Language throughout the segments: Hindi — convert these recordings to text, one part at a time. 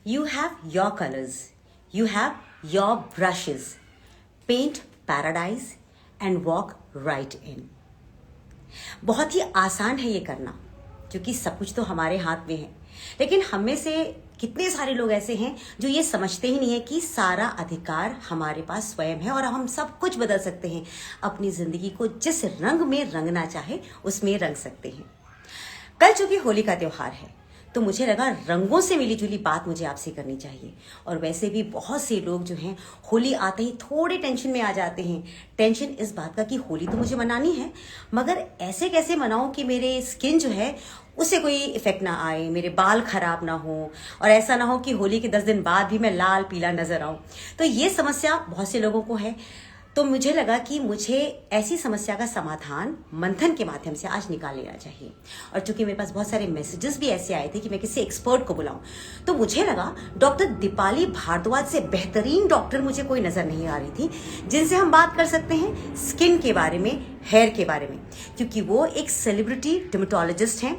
You have your colors, you have your brushes. Paint paradise and walk right in. बहुत ही आसान है ये करना, क्योंकि सब कुछ तो हमारे हाथ में है। लेकिन हम में से कितने सारे लोग ऐसे हैं जो ये समझते ही नहीं है कि सारा अधिकार हमारे पास स्वयं है और हम सब कुछ बदल सकते हैं। अपनी जिंदगी को जिस रंग में रंगना चाहे उसमें रंग सकते हैं। कल चूंकि होली का त्योहार है, तो मुझे लगा रंगों से मिली जुली बात मुझे आपसे करनी चाहिए। और वैसे भी बहुत से लोग जो हैं होली आते ही थोड़े टेंशन में आ जाते हैं। टेंशन इस बात का कि होली तो मुझे मनानी है, मगर ऐसे कैसे मनाऊं कि मेरे स्किन जो है उसे कोई इफेक्ट ना आए, मेरे बाल खराब ना हो, और ऐसा ना हो कि होली के 10 दिन बाद भी मैं लाल पीला नजर आऊं। तो ये समस्या बहुत से लोगों को है। तो मुझे लगा कि मुझे ऐसी समस्या का समाधान मंथन के माध्यम से आज निकाल लेना चाहिए। और चूंकि मेरे पास बहुत सारे मैसेजेस भी ऐसे आए थे कि मैं किसी एक्सपर्ट को बुलाऊं, तो मुझे लगा डॉक्टर दीपाली भारद्वाज से बेहतरीन डॉक्टर मुझे कोई नजर नहीं आ रही थी, जिनसे हम बात कर सकते हैं स्किन के बारे में, हेयर के बारे में, क्योंकि वो एक सेलिब्रिटी डर्मेटोलॉजिस्ट हैं,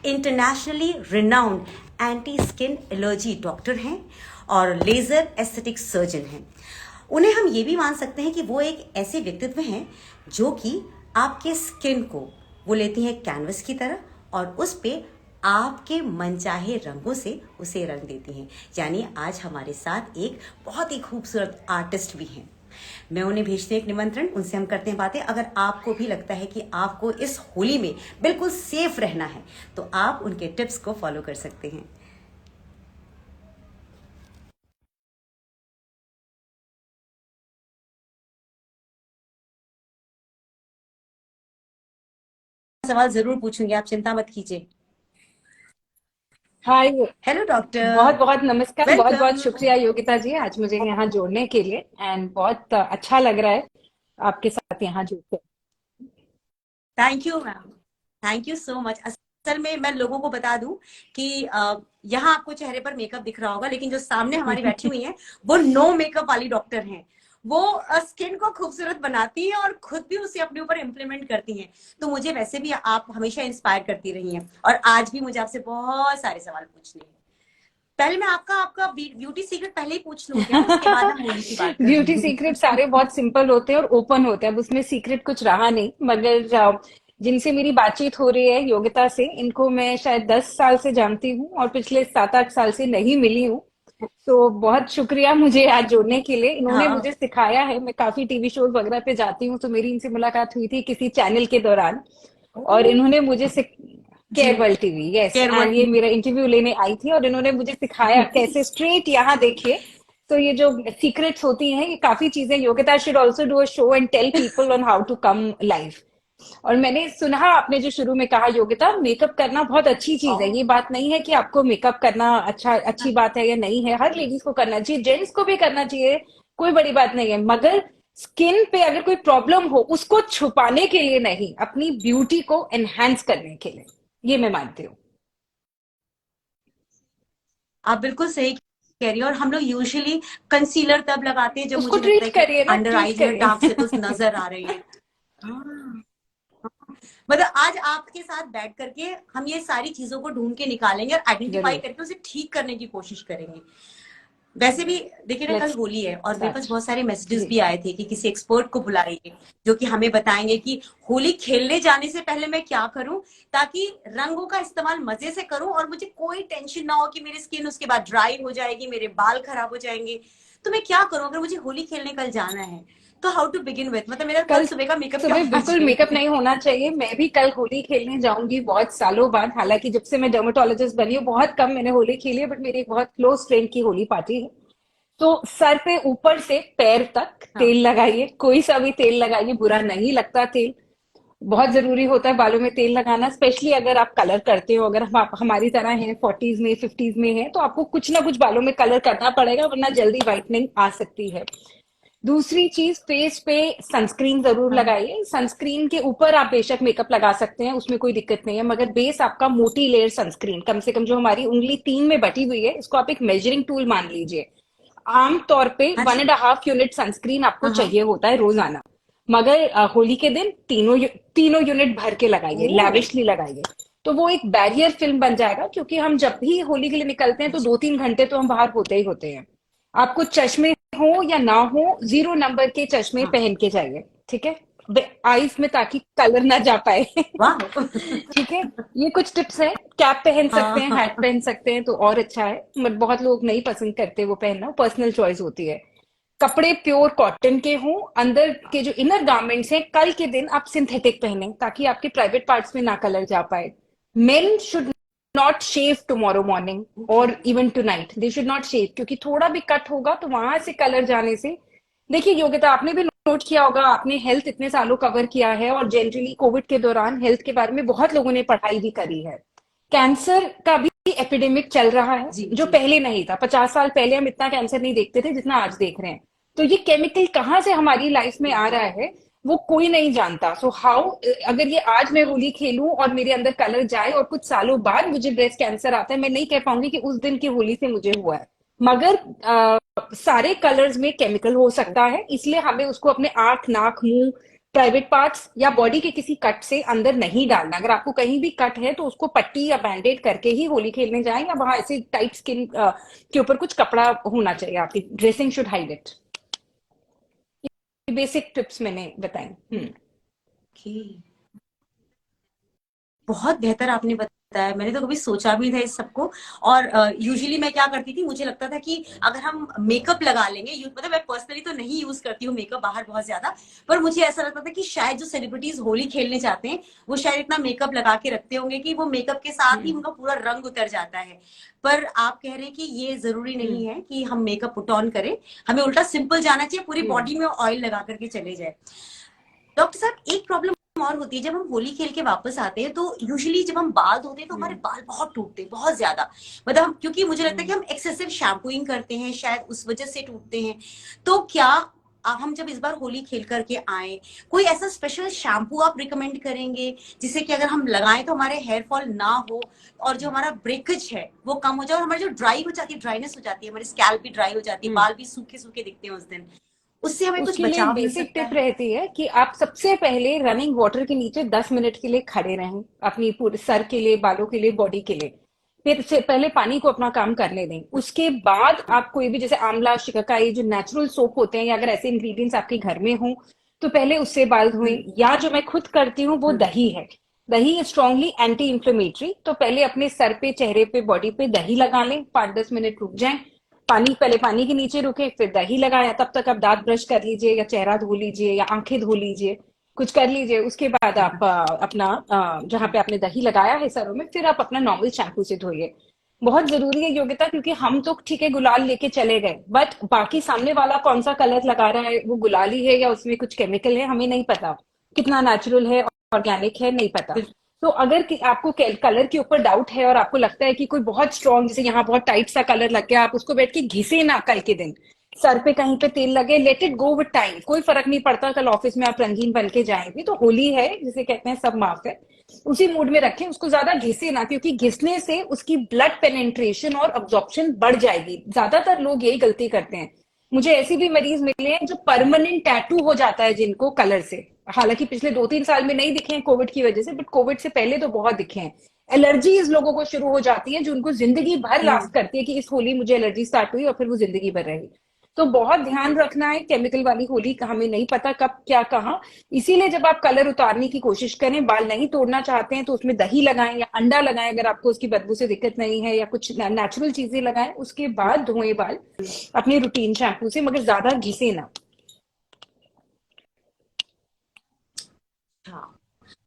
internationally renowned anti skin allergy doctor हैं और लेजर एस्थेटिक सर्जन हैं। उन्हें हम ये भी मान सकते हैं कि वो एक ऐसे व्यक्तित्व हैं जो कि आपके स्किन को वो लेती हैं कैनवस की तरह और उस पे आपके मनचाहे रंगों से उसे रंग देती हैं। यानी आज हमारे साथ एक बहुत ही खूबसूरत आर्टिस्ट भी हैं। मैं उन्हें भेजती हूँ एक निमंत्रण, उनसे हम करते हैं बातें। अगर आपको भी लगता है कि आपको इस होली में बिल्कुल सेफ रहना है, तो आप उनके टिप्स को फॉलो कर सकते हैं। सवाल जरूर पूछूंगी, आप चिंता मत कीजिए। हाय। हेलो बहुत डॉक्टर, बहुत नमस्कार, बहुत बहुत वेलकम। शुक्रिया योगिता जी आज मुझे यहाँ जोड़ने के लिए। एंड बहुत अच्छा लग रहा है आपके साथ यहाँ जुड़कर। Thank you ma'am, thank you so much. असल में मैं लोगों को बता दूं कि यहाँ आपको चेहरे पर मेकअप दिख रहा होगा, लेकिन जो सामने हमारी बैठी हुई हैं वो नो मेकअप वाली डॉक्टर हैं। वो स्किन को खूबसूरत बनाती हैं और खुद भी उसे अपने ऊपर इम्प्लीमेंट करती हैं। तो मुझे वैसे भी आप हमेशा इंस्पायर करती रही हैं और आज भी मुझे आपसे बहुत सारे सवाल पूछने हैं। पहले मैं आपका आपका ब्यूटी सीक्रेट पहले ही पूछ लूं क्या, उसके बाद हम होली की बात करते ब्यूटी हैं। सीक्रेट सारे बहुत सिंपल होते हैं और ओपन होते हैं, अब उसमें सीक्रेट कुछ रहा नहीं। मगर जिनसे मेरी बातचीत हो रही है योगिता से, इनको मैं शायद 10 साल से जानती हूँ और पिछले 7-8 साल से नहीं मिली हूँ। तो बहुत शुक्रिया मुझे आज जोड़ने के लिए। इन्होंने हाँ। मुझे सिखाया है, मैं काफी टीवी शोज वगैरह पे जाती हूँ, तो मेरी इनसे मुलाकात हुई थी किसी चैनल के दौरान। और ओ, इन्होंने मुझे जी। Care world TV, yes, care and ये वर्ड। मेरा इंटरव्यू लेने आई थी और इन्होंने मुझे सिखाया कैसे स्ट्रेट यहाँ देखिए। तो ये जो सीक्रेट्स होती हैं, ये काफी चीजें, Yogita should also do a show and tell people on how to come live. और मैंने सुना आपने जो शुरू में कहा योगिता, मेकअप करना बहुत अच्छी चीज है। ये बात नहीं है कि आपको मेकअप करना अच्छी बात है या नहीं है, हर लेडीज को करना चाहिए, जेंट्स को भी करना चाहिए, कोई बड़ी बात नहीं है। मगर स्किन पे अगर कोई प्रॉब्लम हो, उसको छुपाने के लिए नहीं, अपनी ब्यूटी को एनहांस करने के लिए, ये मैं मानती हूँ। आप बिल्कुल सही कह रही हो। और हम लोग यूजुअली कंसीलर तब लगाते हैं जब उसको मुझे लगता ट्रीट है कि करिए ना, अंडर ट्रीट आई जो है करिए। डार्क सर्कल्स नजर आ रहे हैं। हाँ। मतलब आज आपके साथ बैठ करके हम ये सारी चीजों को ढूंढ के निकालेंगे और आइडेंटिफाई जरूर। करके उसे ठीक करने की कोशिश करेंगे। वैसे भी देखिए ना, कल लेट्स होली है और मेरे पास स्टार्ट। बहुत सारे मैसेजेस जी। भी आए थे कि किसी एक्सपर्ट को बुलाइए जो कि हमें बताएंगे कि होली खेलने जाने से पहले मैं क्या करूं ताकि रंगों का इस्तेमाल मजे से करूं और मुझे कोई टेंशन ना हो कि मेरी स्किन उसके बाद ड्राई हो जाएगी, मेरे बाल खराब हो जाएंगे। तो मैं क्या करूं अगर मुझे होली खेलने कल जाना है? तो हाउ टू बिगिन विथ, मतलब मेरा कल कल सुबह का मेकअप क्या सुबह होना बिल्कुल मेकअप चाहिए? नहीं होना चाहिए। मैं भी कल होली खेलने जाऊंगी बहुत सालों बाद, हालांकि जब से मैं डर्मेटोलॉजिस्ट बनी हूँ बहुत कम मैंने होली खेली है, बट मेरी एक बहुत क्लोज फ्रेंड की होली पार्टी है। तो सर पे ऊपर से पैर तक हाँ। तेल लगाइए, कोई सा भी तेल लगाइए, बुरा नहीं लगता तेल। बहुत जरूरी होता है बालों में तेल लगाना, स्पेशली अगर आप कलर करते हो। अगर हम आप हमारी तरह हैं, 40s में 50s में हैं, तो आपको कुछ ना कुछ बालों में कलर करना पड़ेगा, वरना जल्दी व्हाइटनिंग आ सकती है। दूसरी चीज, फेस पे सनस्क्रीन जरूर हाँ। लगाइए। सनस्क्रीन के ऊपर आप बेशक मेकअप लगा सकते हैं, उसमें कोई दिक्कत नहीं है, मगर बेस आपका मोटी लेयर सनस्क्रीन, कम से कम जो हमारी उंगली 3 में बटी हुई है, इसको आप एक मेजरिंग टूल मान लीजिए। आम तौर पे हाँ वन जी। एंड हाफ यूनिट सनस्क्रीन आपको हाँ हाँ। चाहिए होता है रोजाना। मगर होली के दिन तीनों यूनिट भर के लगाइए, ओ। लैविशली लगाइए। तो वो एक बैरियर फिल्म बन जाएगा, क्योंकि हम जब भी होली के लिए निकलते हैं तो 2-3 घंटे तो हम बाहर होते ही होते हैं। आपको चश्मे हो या ना हो, 0 नंबर के चश्मे हाँ। पहन के जाइए, ठीक है, आईज में, ताकि कलर ना जा पाए। वाह। ठीक है, ये कुछ टिप्स हैं। कैप पहन सकते हैं, हैट हाँ। पहन सकते हैं तो और अच्छा है, बट बहुत लोग नहीं पसंद करते वो पहनना, पर्सनल चॉइस होती है। कपड़े प्योर कॉटन के हों, अंदर के जो इनर गारमेंट्स हैं कल के दिन आप सिंथेटिक पहने, ताकि आपके प्राइवेट पार्ट्स में ना कलर जा पाए। Men should not shave tomorrow morning और even tonight, they should not shave, क्योंकि थोड़ा भी कट होगा तो वहां से कलर जाने से, देखिए योगिता, आपने भी नोट किया होगा, आपने हेल्थ इतने सालों कवर किया है, और जनरली कोविड के दौरान हेल्थ के बारे में बहुत लोगों ने पढ़ाई भी करी है। कैंसर का भी एपिडेमिक चल रहा है, जी जो जी। पहले नहीं था। 50 साल पहले हम इतना कैंसर नहीं देखते थे जितना आज देख रहे हैं। तो ये केमिकल कहाँ से हमारी लाइफ में आ रहा है, वो कोई नहीं जानता। सो हाउ, अगर ये आज मैं होली खेलूं और मेरे अंदर कलर जाए और कुछ सालों बाद मुझे ब्रेस्ट कैंसर आता है, मैं नहीं कह पाऊंगी कि उस दिन की होली से मुझे हुआ है। मगर सारे कलर्स में केमिकल हो सकता है, इसलिए हमें उसको अपने आंख, नाक, मुंह, प्राइवेट पार्ट्स या बॉडी के किसी कट से अंदर नहीं डालना। अगर आपको कहीं भी कट है तो उसको पट्टी या बैंडेड करके ही होली खेलने जाएं, या वहां ऐसे टाइट स्किन के ऊपर कुछ कपड़ा होना चाहिए, आपकी dressing should hide it. Basic tips मैंने बताई। ओके। बहुत बेहतर आपने बताया, मैंने तो कभी सोचा भी नहीं था इस सबको। और यूजुअली मैं क्या करती थी, मुझे लगता था कि अगर हम मेकअप लगा लेंगे, मतलब मैं पर्सनली तो नहीं यूज करती हूँ मेकअप बाहर बहुत ज्यादा, पर मुझे ऐसा लगता था कि शायद जो सेलिब्रिटीज होली खेलने जाते हैं वो शायद इतना मेकअप लगा के रखते होंगे कि वो मेकअप के साथ ही हम्म। उनका पूरा रंग उतर जाता है। पर आप कह रहे हैं कि ये जरूरी हम्म। नहीं है कि हम मेकअप पुट ऑन करें, हमें उल्टा सिंपल जाना चाहिए, पूरी हम्म। बॉडी में ऑयल लगा करके चले जाए। डॉक्टर साहब, एक प्रॉब्लम और होती है, जब हम होली खेल के वापस आते हैं तो यूजुअली जब हम बाल धोते हैं तो हमारे हम्म। बाल बहुत टूटते हैं, बहुत ज्यादा। मतलब हम, क्योंकि मुझे लगता है कि हम्म। हम एक्सेसिव शैम्पूइंग करते हैं, शायद उस वजह से टूटते हैं। तो क्या हम जब इस बार होली खेल करके आए, कोई ऐसा स्पेशल शैम्पू आप रिकमेंड करेंगे जिससे कि अगर हम लगाएं तो हमारे हेयर फॉल ना हो, और जो हमारा ब्रेकेज है वो कम हो जाए, और हमारी जो ड्राई हो जाती है, ड्राइनेस हो जाती है, हमारी स्कैल्प भी ड्राई हो जाती है, हम्म। बाल भी सूखे सूखे दिखते हैं उस दिन, उससे हमें कुछ उसके लिए एक बचाव मिल बेसिक सकता टिप है? रहती है कि आप सबसे पहले रनिंग वाटर के नीचे 10 मिनट के लिए खड़े रहें, अपनी पूरे सर के लिए, बालों के लिए, बॉडी के लिए। फिर से पहले पानी को अपना काम करने दें, उसके बाद आप कोई भी, जैसे आंवला, शिकाकाई, जो नेचुरल सोप होते हैं, या अगर ऐसे इंग्रेडिएंट्स आपके घर में हों तो पहले उससे बाल धोएं। हम्म। या जो मैं खुद करती हूँ वो हम्म। दही है। दही स्ट्रांगली एंटी इंफ्लेमेटरी, तो पहले अपने सर पे, चेहरे पे, बॉडी पे दही लगा लें, 5-10 मिनट रुक जाएं। पानी, पहले पानी के नीचे रुके, फिर दही लगाया, तब तक आप दांत ब्रश कर लीजिए, या चेहरा धो लीजिए, या आंखें धो लीजिए, कुछ कर लीजिए। उसके बाद आप अपना जहां पे आपने दही लगाया है सरों में, फिर आप अपना नॉर्मल शैम्पू से धोइए। बहुत जरूरी है योगिता, क्योंकि हम तो ठीक है गुलाल लेके चले गए, बट बाकी सामने वाला कौन सा कलर लगा रहा है, वो गुलाली है या उसमें कुछ केमिकल है, हमें नहीं पता। कितना नेचुरल है, ऑर्गेनिक है, नहीं पता। बिल्कुल। तो अगर आपको कलर के ऊपर डाउट है और आपको लगता है कि कोई बहुत स्ट्रॉन्ग, जैसे यहाँ बहुत टाइट सा कलर लग गया, आप उसको बैठ के घिसे ना कल के दिन, सर पे कहीं पे तेल लगे, let it go with time, कोई फर्क नहीं पड़ता। कल ऑफिस में आप रंगीन बन के जाएंगे, तो होली है जिसे कहते हैं, सब माफ है, उसी मूड में रखें उसको, ज्यादा घिसे ना, क्योंकि घिसने से उसकी ब्लड पेनेट्रेशन और अब्जॉर्प्शन बढ़ जाएगी। ज्यादातर लोग यही गलती करते हैं। मुझे ऐसे भी मरीज मिले हैं जो परमानेंट टैटू हो जाता है जिनको कलर से, हालांकि पिछले 2-3 साल में नहीं दिखे हैं कोविड की वजह से, बट कोविड से पहले तो बहुत दिखे हैं। एलर्जीज लोगों को शुरू हो जाती है जो उनको जिंदगी भर हम्म। लास्ट करती है, कि इस होली मुझे एलर्जी स्टार्ट हुई और फिर वो जिंदगी भर रही। तो बहुत ध्यान रखना है, केमिकल वाली होली का हमें नहीं पता कब क्या कहाँ। इसीलिए जब आप कलर उतारने की कोशिश करें, बाल नहीं तोड़ना चाहते हैं, तो उसमें दही लगाएं या अंडा लगाएं, अगर आपको उसकी बदबू से दिक्कत नहीं है, या कुछ नेचुरल चीजें लगाएं, उसके बाद धोएं बाल अपने रूटीन शैम्पू से, मगर ज्यादा घिसे ना। हाँ,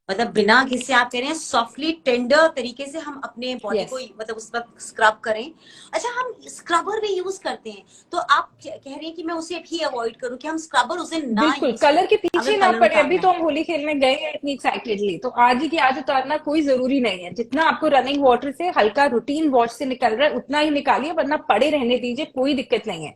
मतलब बिना घिसे आप कह रहे हैं सॉफ्टली टेंडर तरीके से हम अपने बॉडी को यस। मतलब उस वक्त स्क्रब करें। अच्छा, हम स्क्रबर भी यूज करते हैं, तो आप कह रहे हैं कि मैं उसे भी अवॉइड करूं, कि हम स्क्रबर उसे ना बिल्कुल, यूज कलर करें के अगर पीछे ना कलर पड़े। अभी उतारना तो है? हम होली खेलने गए हैं इतनी एक्साइटेडली, तो आज ही की आज उतारना कोई जरूरी नहीं है। जितना आपको रनिंग वाटर से, हल्का रूटीन वॉश से निकल रहा है, उतना ही निकालिए, वरना पड़े रहने दीजिए, कोई दिक्कत नहीं है।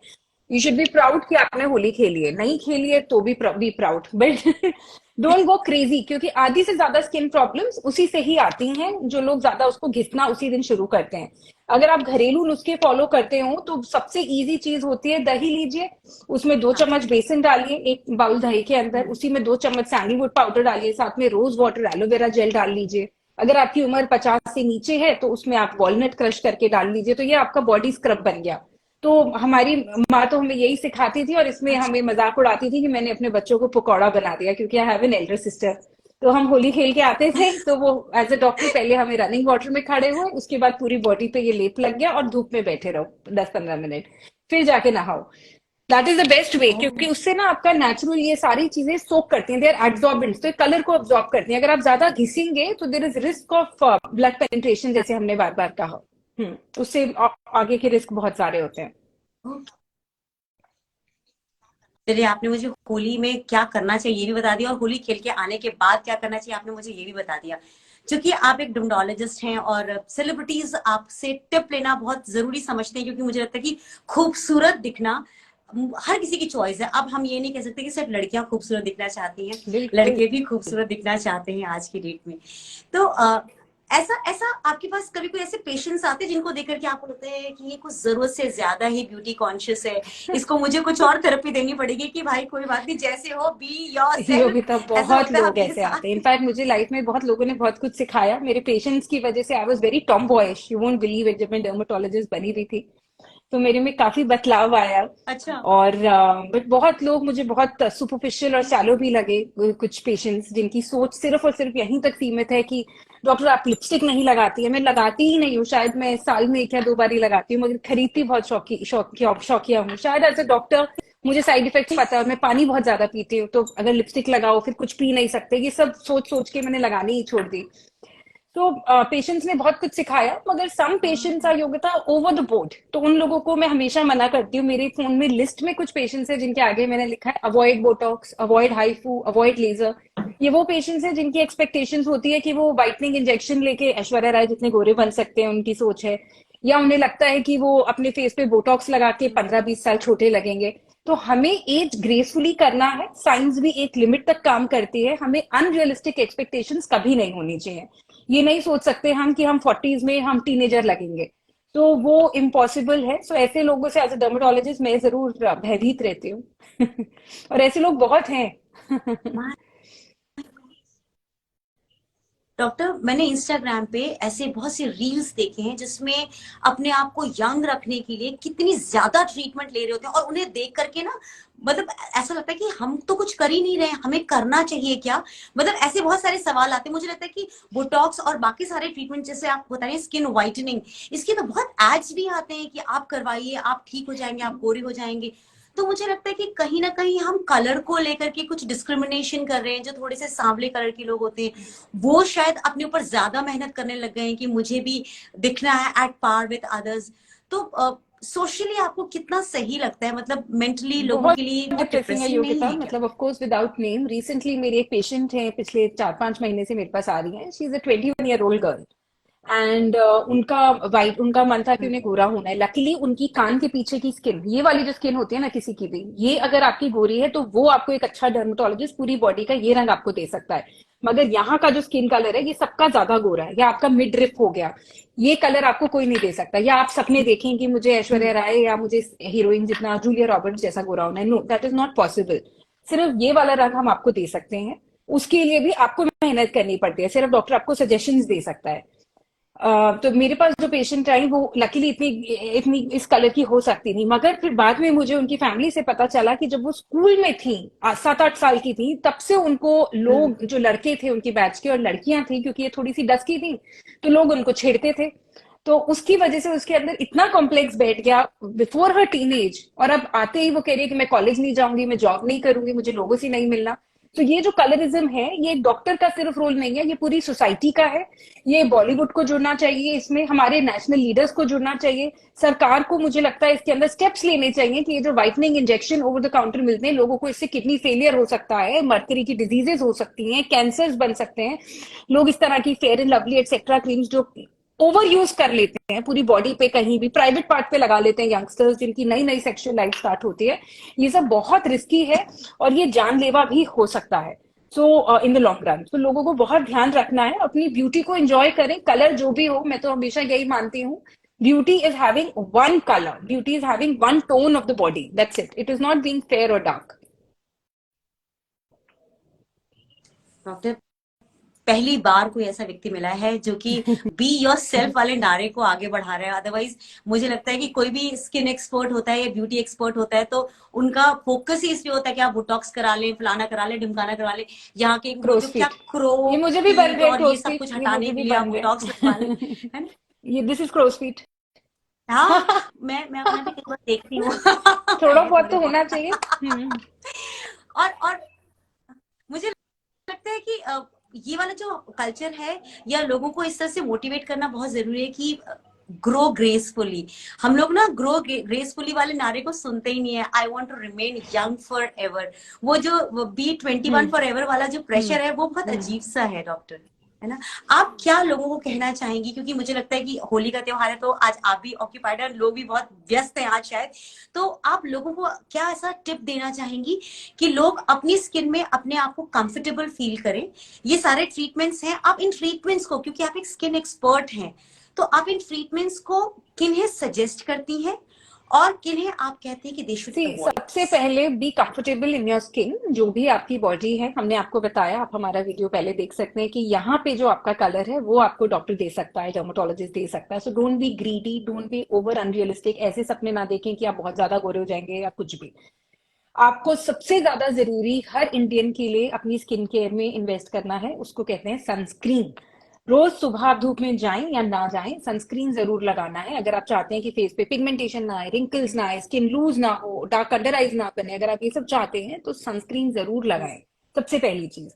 यू शुड बी प्राउड कि आपने होली खेली है, नहीं खेली है तो भी be proud, but don't go crazy, क्योंकि आधी से ज्यादा स्किन प्रॉब्लम्स उसी से ही आती हैं, जो लोग ज्यादा उसको घिसना उसी दिन शुरू करते हैं। अगर आप घरेलू नुस्खे फॉलो करते हो तो सबसे इजी चीज होती है, दही लीजिए, उसमें 2 चम्मच हाँ। बेसन डालिए, एक बाउल दही के अंदर, हम्म। उसी में 2 चम्मच सैंडलवुड पाउडर डालिए, साथ में रोज वाटर, एलोवेरा जेल डाल लीजिए, अगर आपकी उम्र 50 से नीचे है तो उसमें आप वॉलनट क्रश करके डाल लीजिए, तो ये आपका बॉडी स्क्रब बन गया। तो हमारी माँ तो हमें यही सिखाती थी, और इसमें अच्छा। हमें मजाक उड़ाती थी कि मैंने अपने बच्चों को पकौड़ा बना दिया, क्योंकि I have an elder sister. तो हम होली खेल के आते थे, तो वो एज ए डॉक्टर पहले हमें रनिंग वाटर में खड़े हुए, उसके बाद पूरी बॉडी पे ये लेप लग गया और धूप में बैठे रहो 10-15 मिनट, फिर जाके नहाओ। That is the best way, क्योंकि उससे ना आपका नेचुरल ये सारी चीजें सोक करती हैं, दे आर एब्जॉर्बेंट्स, तो कलर को अब्जॉर्ब करती हैं। अगर आप ज्यादा घिसेंगे तो there is risk of blood penetration, जैसे हमने बार बार कहा। उससे आगे के रिस्क बहुत सारे होते हैं। चलिए, आपने मुझे होली में क्या करना चाहिए ये भी बता दिया, और होली खेल के आने के बाद क्या करना चाहिए आपने मुझे ये भी बता दिया। क्योंकि आप एक डर्मेटोलॉजिस्ट हैं और सेलिब्रिटीज आपसे टिप लेना बहुत जरूरी समझते हैं, क्योंकि मुझे लगता है कि खूबसूरत दिखना हर किसी की चॉइस है। अब हम ये नहीं कह सकते कि सिर्फ लड़कियां खूबसूरत दिखना चाहती हैं, बिल्कुल। लड़के भी खूबसूरत दिखना चाहते हैं आज की डेट में। तो ऐसा ऐसा आपके पास कभी कोई ऐसे पेशेंट्स आते हैं जिनको देख करके आपको लगता है कि ये कुछ जरूरत से ज्यादा ही ब्यूटी कॉन्शियस है, इसको मुझे कुछ और थेरेपी देनी पड़ेगी, कि भाई कोई बात नहीं, जैसे हो बी योरसेल्फ। योगिता, ऐसा बहुत होता है लोग आपके ऐसे साथ? आते हैं। इनफैक्ट मुझे लाइफ में बहुत लोगों ने बहुत कुछ सिखाया मेरे पेशेंट्स की वजह से। I was very Tom boyish, you won't believe it, जब मैं डर्मेटोलॉजिस्ट बनी रही थी तो मेरे में काफी बदलाव आया। अच्छा। और बट बहुत लोग मुझे बहुत सुपरफिशियल और शैलो भी लगे। कुछ पेशेंट्स जिनकी सोच सिर्फ और सिर्फ यहीं तक सीमित है कि डॉक्टर आप लिपस्टिक नहीं लगाती है। मैं लगाती ही नहीं हूँ, शायद मैं साल में 1 या 2 बार ही लगाती हूँ, मगर खरीदती बहुत शौकिया हूँ। शायद एज ए डॉक्टर मुझे साइड इफेक्ट्स पता है, और मैं पानी बहुत ज्यादा पीती हूँ, तो अगर लिपस्टिक लगाओ फिर कुछ पी नहीं सकते, ये सब सोच सोच के मैंने लगानी ही छोड़ दी। तो पेशेंट्स ने बहुत कुछ सिखाया, मगर सम पेशेंट्स आर योगिता ओवर द बोर्ड, तो उन लोगों को मैं हमेशा मना करती हूँ। मेरे फोन में लिस्ट में कुछ पेशेंट्स हैं जिनके आगे मैंने लिखा है avoid botox, avoid HIFU, avoid laser. ये वो पेशेंट्स हैं जिनकी एक्सपेक्टेशंस होती है कि वो व्हाइटनिंग इंजेक्शन लेके ऐश्वर्या राय जितने गोरे बन सकते हैं, उनकी सोच है। या उन्हें लगता है कि वो अपने फेस पे बोटॉक्स लगा के 15-20 साल छोटे लगेंगे। तो हमें एज ग्रेसफुली करना है, साइंस भी एक लिमिट तक काम करती है, हमें अनरियलिस्टिक एक्सपेक्टेशंस कभी नहीं होनी चाहिए। ये नहीं सोच सकते हम कि हम 40s में हम टीनेजर लगेंगे, तो वो इम्पॉसिबल है। सो ऐसे लोगों से एज अ डर्मेटोलॉजिस्ट मैं जरूर भयभीत रहती हूँ। और ऐसे लोग बहुत हैं। डॉक्टर, मैंने इंस्टाग्राम पे ऐसे बहुत से रील्स देखे हैं जिसमें अपने आप को यंग रखने के लिए कितनी ज्यादा ट्रीटमेंट ले रहे होते हैं, और उन्हें देख करके ना मतलब ऐसा लगता है कि हम तो कुछ कर ही नहीं रहे हैं, हमें करना चाहिए क्या? मतलब ऐसे बहुत सारे सवाल आते हैं। मुझे लगता है कि बोटॉक्स और बाकी सारे ट्रीटमेंट जैसे आप बता रहे हैं स्किन व्हाइटनिंग, इसके तो बहुत एड्स भी आते हैं कि आप करवाइए, आप ठीक हो जाएंगे, आप गोरे हो जाएंगे। तो मुझे लगता है कि कहीं ना कहीं हम कलर को लेकर के कुछ डिस्क्रिमिनेशन कर रहे हैं। जो थोड़े से सांवले कलर के लोग होते हैं वो शायद अपने ऊपर ज्यादा मेहनत करने लग गए हैं कि मुझे भी दिखना है एट पार विद अदर्स। तो सोशली आपको कितना सही लगता है, मतलब मेंटली लोगों बहुत के लिए बहुत डिप्रेसिंग है डिप्रेसिंग नहीं योगिता, है क्या? मतलब of course without name. Recently मेरी एक पेशेंट है, पिछले 4-5 महीने से मेरे पास आ रही है। She is a 21 year old girl. And उनका मन था कि हम्म। उन्हें गोरा होना है। लकीली उनकी कान के पीछे की स्किन, ये वाली जो स्किन होती है ना किसी की भी, ये अगर आपकी गोरी है तो वो आपको एक अच्छा डर्मेटोलॉजिस्ट पूरी बॉडी का ये रंग आपको दे सकता है। मगर यहाँ का जो स्किन कलर है ये सबका ज्यादा गोरा है, या आपका मिड ड्रिप हो गया, ये कलर आपको कोई नहीं दे सकता। या आप सपने देखें कि मुझे ऐश्वर्या राय या मुझे हीरोइन जितना जूलिया रॉबर्ट्स जैसा गोरा होना है, know that is not possible. सिर्फ ये वाला रंग हम आपको दे सकते हैं, उसके लिए भी आपको मेहनत करनी पड़ती है। सिर्फ डॉक्टर आपको सजेशंस दे सकता है। तो मेरे पास जो पेशेंट आई वो लकीली इतनी इतनी इस कलर की हो सकती थी, मगर फिर बाद में मुझे उनकी फैमिली से पता चला कि जब वो स्कूल में थी, 7-8 साल की थी, तब से उनको हम्म। लोग, जो लड़के थे उनकी बैच के और लड़कियां थी, क्योंकि ये थोड़ी सी डस्की थी, तो लोग उनको छेड़ते थे। तो उसकी वजह से उसके अंदर इतना कॉम्प्लेक्स बैठ गया बिफोर हर टीनेज, और अब आते ही वो कह रही है कि मैं कॉलेज नहीं जाऊंगी, मैं जॉब नहीं करूंगी, मुझे लोगों से नहीं मिलना। तो ये जो कलरिज्म है, ये डॉक्टर का सिर्फ रोल नहीं है, ये पूरी सोसाइटी का है। ये बॉलीवुड को जुड़ना चाहिए, इसमें हमारे नेशनल लीडर्स को जुड़ना चाहिए। सरकार को मुझे लगता है इसके अंदर स्टेप्स लेने चाहिए कि ये जो whitening injection over the counter मिलते हैं लोगों को, इससे किडनी फेलियर हो सकता है, मर्करी की डिजीजेस हो सकती हैं, कैंसर्स बन सकते हैं। लोग इस तरह की fair and lovely etcetera creams जो ओवर यूज कर लेते हैं पूरी बॉडी पे, कहीं भी प्राइवेट पार्ट पे लगा लेते हैं यंगस्टर्स जिनकी नई नई सेक्सुअल लाइफ स्टार्ट होती है, ये सब बहुत रिस्की है और ये जानलेवा भी हो सकता है। सो इन द लॉन्ग रन तो लोगों को बहुत ध्यान रखना है, अपनी ब्यूटी को एंजॉय करें, कलर जो भी हो। मैं तो हमेशा यही मानती हूँ, beauty is having one colour, beauty is having one tone of the body, that's it, it is not being fair और डार्क। डॉक्टर, पहली बार कोई ऐसा व्यक्ति मिला है जो कि बी योर सेल्फ वाले नारे को आगे बढ़ा रहा है। अदरवाइज मुझे लगता है कि कोई भी स्किन एक्सपर्ट होता है या ब्यूटी एक्सपर्ट होता है तो उनका फोकस ही इस पे होता है कि आप बोटॉक्स करा लें, फलाना करा लें, ढिमकाना करा लें, यहाँ के वो क्रोज जो क्या फीट, ये क्रो मुझे भी बन फीट रहे और ये क्रोज सब फीट, कुछ ये मुझे हटाने भी के लिए आप बन बोटॉक्स लगवा लें, रहे। है ना। ये दिस इज क्रोज फीट। हाँ, मैं अपना भी कई बार देखती हूँ। थोड़ा है बहुत थोड़े तो होना बहुत। चाहिए। और मुझे लगता है कि ये वाला जो कल्चर है या लोगों को इस तरह से मोटिवेट करना बहुत जरूरी है कि ग्रो ग्रेसफुली। हम लोग ना ग्रो ग्रेसफुली वाले नारे को सुनते ही नहीं है। I want to remain young forever, वो जो B21 हम्म फॉर एवर वाला जो हम्म प्रेशर है वो बहुत हम्म अजीब सा है डॉक्टर, है ना। आप क्या लोगों को कहना चाहेंगी, क्योंकि मुझे लगता है कि होली का त्योहार है तो आज आप भी ऑक्यूपाइड है, लोग भी बहुत व्यस्त हैं आज शायद, तो आप लोगों को क्या ऐसा टिप देना चाहेंगी कि लोग अपनी स्किन में अपने आप को कंफर्टेबल फील करें। ये सारे ट्रीटमेंट्स हैं, आप इन ट्रीटमेंट्स को, क्योंकि आप एक स्किन एक्सपर्ट हैं, तो आप इन ट्रीटमेंट्स को किन्हें सजेस्ट करती हैं और किन्हें आप कहती हैं कि दे शुड सी, अवॉइड सबसे दिस। पहले be comfortable in your skin. जो भी आपकी बॉडी है, हमने आपको बताया, आप हमारा वीडियो पहले देख सकते हैं कि यहाँ पे जो आपका कलर है वो आपको डॉक्टर दे सकता है, डर्माटोलॉजिस्ट दे सकता है। So don't be greedy, don't be over unrealistic, ऐसे सपने ना देखें कि आप बहुत ज्यादा गोरे हो जाएंगे या कुछ भी। आपको सबसे ज्यादा जरूरी हर इंडियन के लिए अपनी स्किन केयर में इन्वेस्ट करना है, उसको कहते हैं सनस्क्रीन। रोज सुबह आप धूप में जाएं या ना जाएं, सनस्क्रीन जरूर लगाना है। अगर आप चाहते हैं कि फेस पे पिगमेंटेशन ना आए, रिंकल्स ना आए, स्किन लूज ना हो, डार्क अंडर आइज ना बने, अगर आप ये सब चाहते हैं तो सनस्क्रीन जरूर लगाएं। सबसे पहली चीज,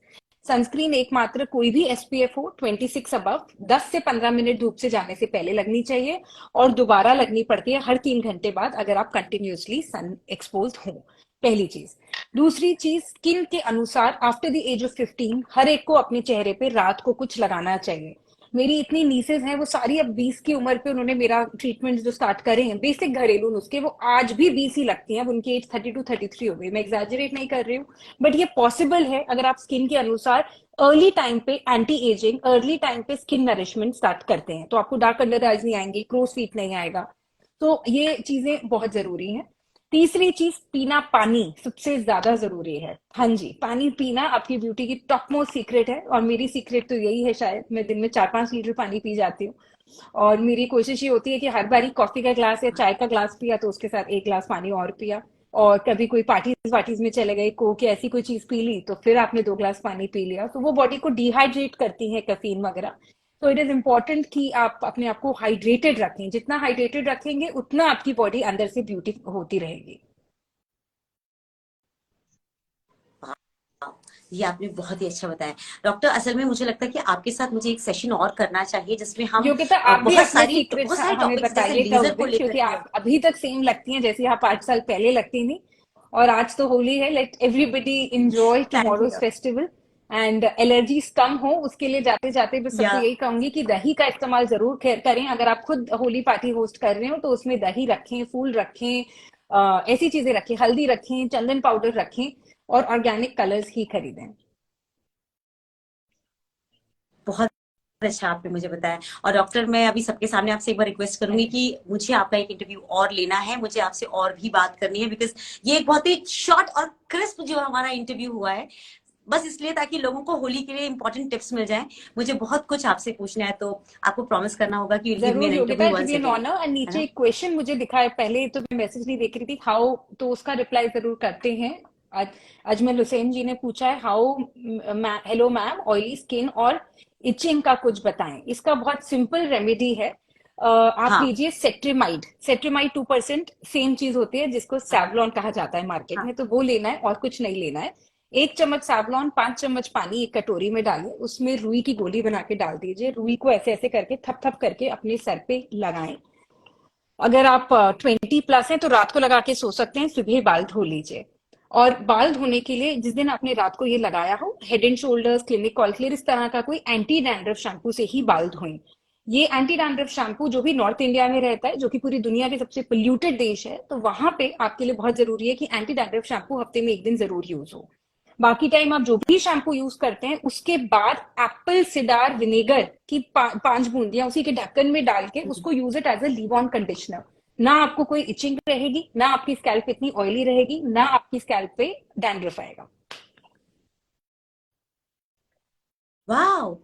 सनस्क्रीन एकमात्र कोई भी SPF हो 26 अबव 10 से 15 मिनट धूप से जाने से पहले लगनी चाहिए, और दोबारा लगनी पड़ती है हर 3 घंटे बाद अगर आप कंटिन्यूअसली सन एक्सपोज हो। पहली चीज। दूसरी चीज, स्किन के अनुसार आफ्टर द एज ऑफ 15 हर एक को अपने चेहरे पे रात को कुछ लगाना चाहिए। मेरी इतनी नीसेज हैं, वो सारी अब 20 की उम्र पे उन्होंने मेरा ट्रीटमेंट जो स्टार्ट करे हैं, बेसिक घरेलू नुस्खे, वो आज भी 20 ही लगती हैं। अब उनकी एज 32-33 हो गई, मैं एग्जैजरेट नहीं कर रही हूँ, बट ये पॉसिबल है अगर आप स्किन के अनुसार अर्ली टाइम पे एंटी एजिंग, अर्ली टाइम पे स्किन नरिशमेंट स्टार्ट करते हैं, तो आपको डार्क अंडर आइज नहीं आएंगे, क्रोस फीट नहीं आएगा। तो ये चीजें बहुत जरूरी हैं। तीसरी चीज, पीना पानी सबसे ज्यादा जरूरी है। हाँ जी, पानी पीना आपकी ब्यूटी की टॉप मोस्ट सीक्रेट है, और मेरी सीक्रेट तो यही है शायद, मैं दिन में 4-5 लीटर पानी पी जाती हूँ। और मेरी कोशिश ये होती है कि हर बारी कॉफी का ग्लास या चाय का ग्लास पिया तो उसके साथ एक ग्लास पानी और पिया। और कभी कोई पार्टीज वार्टीज में चले गए, कोक या ऐसी कोई चीज पी ली, तो फिर आपने 2 ग्लास पानी पी लिया, तो वो बॉडी को डिहाइड्रेट करती है कैफीन वगैरह। तो इट इज इम्पोर्टेंट कि आप अपने आप को हाइड्रेटेड रखें, जितना हाइड्रेटेड रखेंगे उतना आपकी बॉडी अंदर से ब्यूटी होती रहेगी। ये आपने बहुत ही अच्छा बताया डॉक्टर। असल में मुझे लगता है कि आपके साथ मुझे एक सेशन और करना चाहिए जिसमें हम योगिता, आप भी अपने सीक्रेट्स बहुत सारे हमें टॉपिक्स जैसे बताइएगा लेजर उस को दिन, लेकर क्योंकि के। आप अभी तक सेम लगती हैं जैसे आप 8 साल पहले लगती थी। और आज तो होली है, let everybody enjoy thank tomorrow's you. Festival. And allergies कम हो उसके लिए जाते जाते बस या सबको यही कहूंगी कि दही का इस्तेमाल जरूर करें। अगर आप खुद होली पार्टी होस्ट कर रहे हो तो उसमें दही रखें, फूल रखें, ऐसी चीजें रखें, हल्दी रखें, चंदन पाउडर रखें, और ऑर्गेनिक कलर्स ही खरीदें। बहुत अच्छा आपने मुझे बताया। और डॉक्टर, मैं अभी सबके सामने आपसे एक बार रिक्वेस्ट करूंगी कि मुझे आपका एक इंटरव्यू और लेना है, मुझे आपसे और भी बात करनी है, बिकॉज ये एक बहुत ही शॉर्ट और क्रिस्प जो हमारा इंटरव्यू हुआ है, बस इसलिए ताकि लोगों को होली के लिए इंपॉर्टेंट टिप्स मिल जाएं। मुझे बहुत कुछ आपसे पूछना है, तो आपको प्रॉमिस करना होगा कि विल गिव मी जरूर an Yogita, interview it be once an again, honour. और है नीचे ना। एक क्वेश्चन मुझे दिखा है, पहले तो मैं मैसेज नहीं देख रही थी, हाउ, तो उसका रिप्लाई जरूर करते हैं। आज अजमल हुसैन जी ने पूछा है, how, hello ma'am, oily skin और इचिंग का कुछ बताएं। इसका बहुत सिंपल रेमेडी है। आप हाँ लीजिए सेट्रिमाइड। सेट्रिमाइड 2% सेम चीज होती है जिसको हाँ सैवलॉन कहा जाता है मार्केट हाँ। में, तो वो लेना है और कुछ नहीं लेना है। 1 चम्मच सैवलॉन, 5 चम्मच पानी एक कटोरी में डालिए, उसमें रुई की गोली बना के डाल दीजिए। रुई को ऐसे ऐसे करके थप थप करके अपने सर पे लगाएं। अगर आप 20+ हैं तो रात को लगा के सो सकते हैं, सुबह बाल धो लीजिए। और बाल धोने के लिए जिस दिन आपने रात को ये लगाया हो, head and shoulders, clinic all clear, इस तरह का कोई एंटी डैंड्रफ शैम्पू से ही बाल धोएं। ये एंटी डैंड्रफ शैम्पू जो भी नॉर्थ इंडिया में रहता है, जो कि पूरी दुनिया के सबसे पोल्यूटेड देश है, तो वहां पे आपके लिए बहुत जरूरी है कि एंटी डैंड्रफ शैम्पू हफ्ते में एक दिन जरूर यूज हो। बाकी टाइम आप जो भी शैम्पू यूज करते हैं उसके बाद एप्पल सिडार विनेगर की 5 बूंदियां उसी के ढक्कन में डाल के उसको use it as a leave on conditioner. ना आपको कोई इचिंग रहेगी, ना आपकी स्कैल्प इतनी ऑयली रहेगी, ना आपकी स्कैल्प पे डैंड्रफ आएगा। वाह,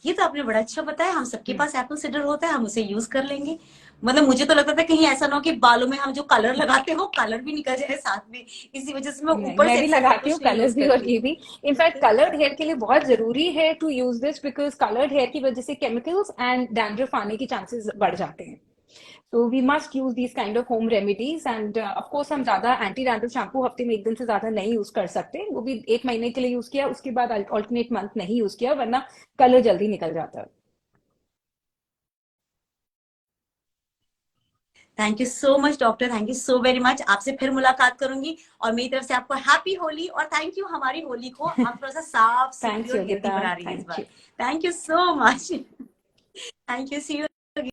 ये तो आपने बड़ा अच्छा बताया। हम सबके पास एप्पल साइडर होता है, हम उसे यूज कर लेंगे। मतलब मुझे तो लगता था कहीं ऐसा ना हो कि बालों में हम जो कलर लगाते हो कलर भी निकल जाए साथ में, इसी वजह से मैं नहीं, ऊपर मैं से भी एक्सेसिव लगाती हूँ कुछ नहीं कलर यूज भी और करती। ये भी। इनफैक्ट कलर्ड हेयर के लिए बहुत जरूरी है to use this, because coloured hair की वजह से केमिकल्स एंड डैंड्रफ आने की चांसेस बढ़ जाते हैं। So we must use these kind of home remedies and of course हम ज्यादा एंटी डैंड्रफ शैम्पू हफ्ते में एक दिन से ज्यादा नहीं यूज कर सकते, वो भी 1 महीने के लिए यूज किया, उसके बाद ऑल्टरनेट मंथ नहीं यूज किया, वरना कलर जल्दी निकल जाता है। Thank you so much doctor, thank you so very much. आपसे फिर मुलाकात करूंगी, और मेरी तरफ से आपको हैप्पी होली, और थैंक यू हमारी होली को आप थोड़ा सा साफ सुथरी थैंक्स और हेल्दी योगिता, बना रही है इस थैंक बार। You. Thank you so much. Thank you, see you.